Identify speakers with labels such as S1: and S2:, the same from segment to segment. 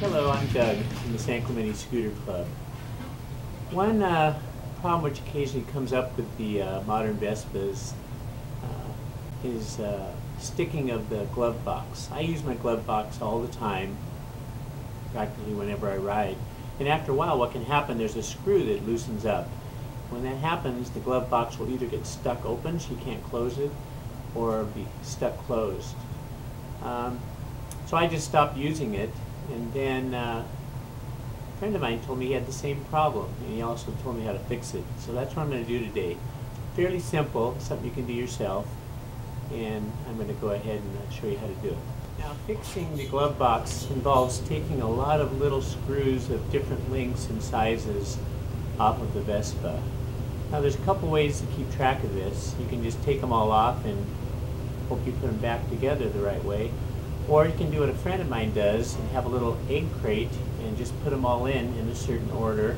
S1: Hello, I'm Doug from the San Clemente Scooter Club. One problem which occasionally comes up with the modern Vespas is sticking of the glove box. I use my glove box all the time, practically whenever I ride. And after a while, what can happen, there's a screw that loosens up. When that happens, the glove box will either get stuck open, so you can't close it, or be stuck closed. So I just stopped using it, and then a friend of mine told me he had the same problem, and he also told me how to fix it. So that's what I'm going to do today. Fairly simple, something you can do yourself, and I'm going to go ahead and show you how to do it. Now, fixing the glove box involves taking a lot of little screws of different lengths and sizes off of the Vespa. Now, there's a couple ways to keep track of this. You can just take them all off and hope you put them back together the right way. Or you can do what a friend of mine does and have a little egg crate and just put them all in a certain order,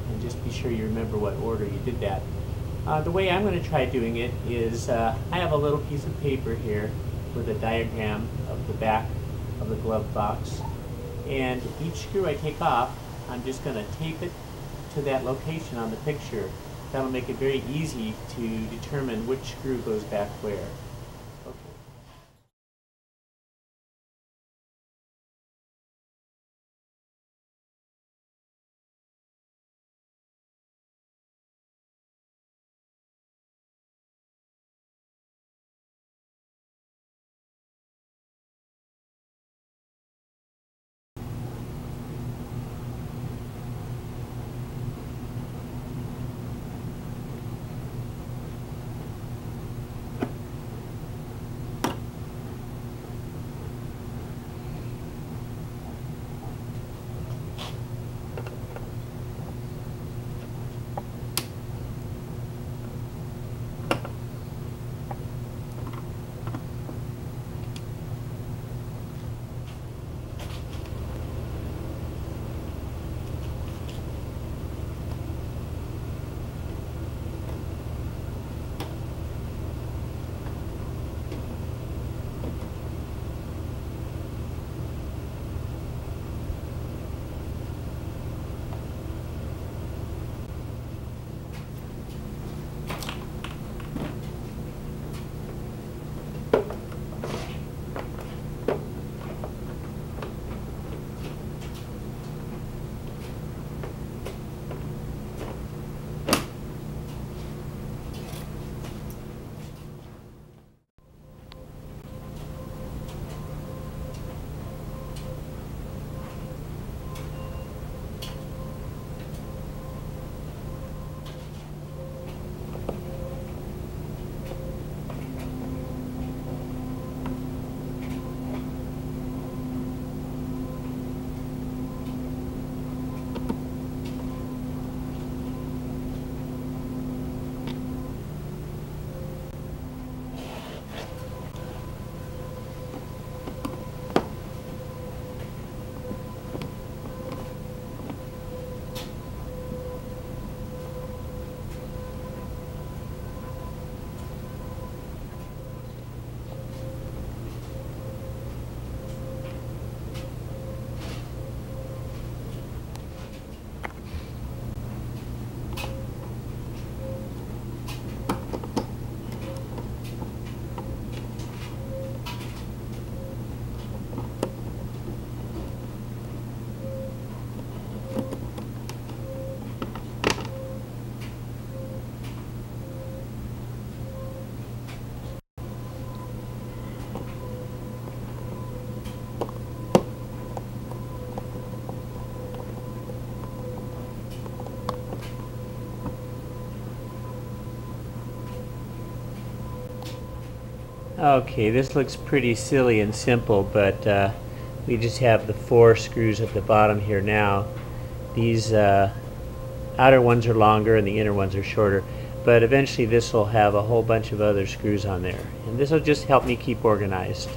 S1: and just be sure you remember what order you did that. The way I'm going to try doing it is I have a little piece of paper here with a diagram of the back of the glove box, and each screw I take off, I'm just going to tape it to that location on the picture. That'll make it very easy to determine which screw goes back where. Okay, this looks pretty silly and simple, but we just have the 4 screws at the bottom here now. These outer ones are longer and the inner ones are shorter, but eventually this will have a whole bunch of other screws on there, and this will just help me keep organized.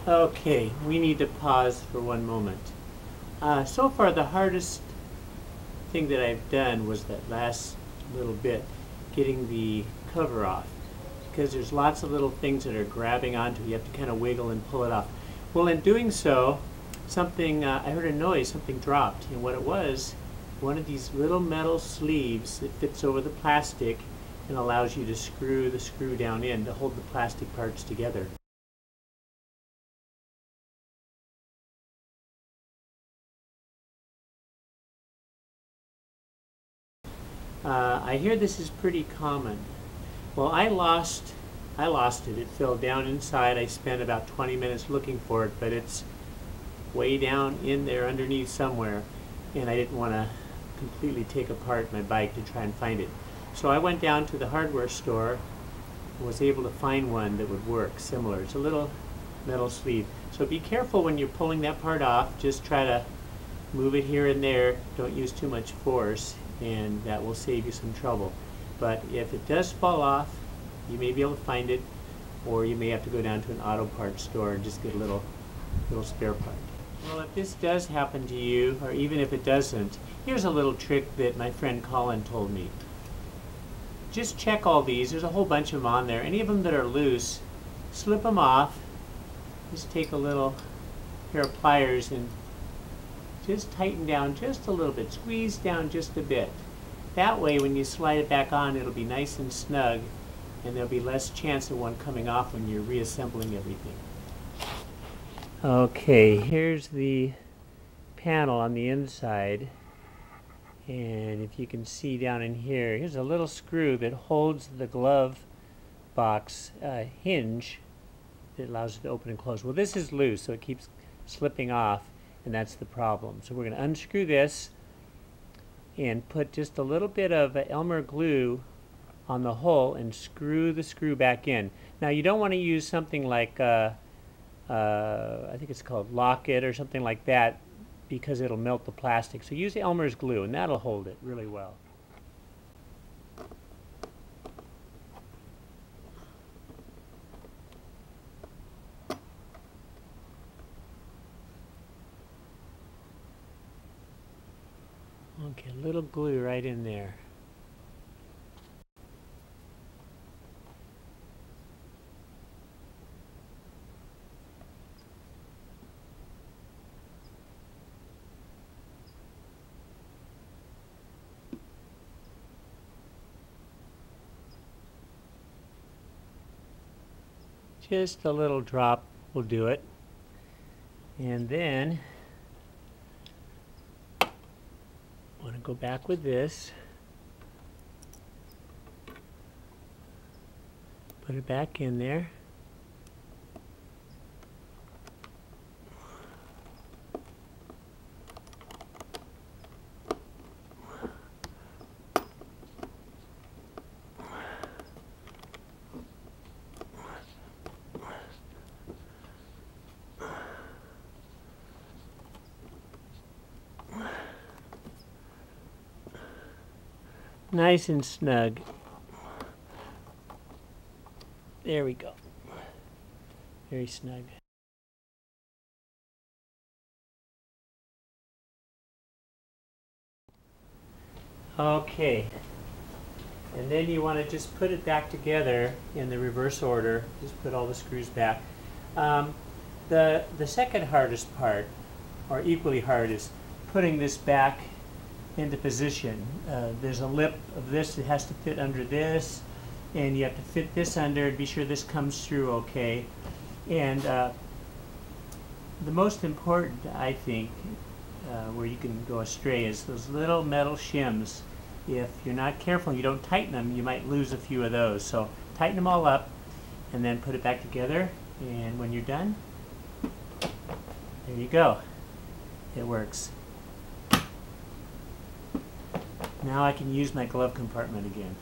S1: Okay, we need to pause for one moment. So far the hardest thing that I've done was that last little bit, getting the cover off, because there's lots of little things that are grabbing onto it. You have to kind of wiggle and pull it off. Well, in doing so, I heard a noise, something dropped, and what it was, one of these little metal sleeves that fits over the plastic and allows you to screw the screw down in to hold the plastic parts together. I hear this is pretty common. Well, I lost it. It fell down inside. I spent about 20 minutes looking for it, but it's way down in there underneath somewhere, and I didn't want to completely take apart my bike to try and find it. So I went down to the hardware store and was able to find one that would work similar. It's a little metal sleeve. So be careful when you're pulling that part off. Just try to move it here and there. Don't use too much force, and that will save you some trouble. But if it does fall off, you may be able to find it, or you may have to go down to an auto parts store and just get a little spare part. Well, if this does happen to you, or even if it doesn't, here's a little trick that my friend Colin told me. Just check all these. There's a whole bunch of them on there. Any of them that are loose, slip them off. Just take a little pair of pliers and just tighten down just a little bit. Squeeze down just a bit. That way, when you slide it back on, it'll be nice and snug, and there'll be less chance of one coming off when you're reassembling everything. Okay, here's the panel on the inside, and if you can see down in here, here's a little screw that holds the glove box hinge that allows it to open and close. Well, this is loose, so it keeps slipping off, and that's the problem. So we're going to unscrew this and put just a little bit of Elmer glue on the hole and screw the screw back in. Now, you don't want to use something like I think it's called Lock-It or something like that, because it'll melt the plastic. So use Elmer's glue, and that'll hold it really well. Okay, a little glue right in there. Just a little drop will do it. And then I want to go back with this. Put it back in there. Nice and snug. There we go. Very snug. Okay. And then you want to just put it back together in the reverse order. Just put all the screws back. The second hardest part, or equally hard, is putting this back into position. There's a lip of this that has to fit under this, and you have to fit this under and be sure this comes through okay. And the most important, I think, where you can go astray is those little metal shims. If you're not careful, you don't tighten them, you might lose a few of those. So tighten them all up and then put it back together, and when you're done, there you go. It works. Now I can use my glove compartment again.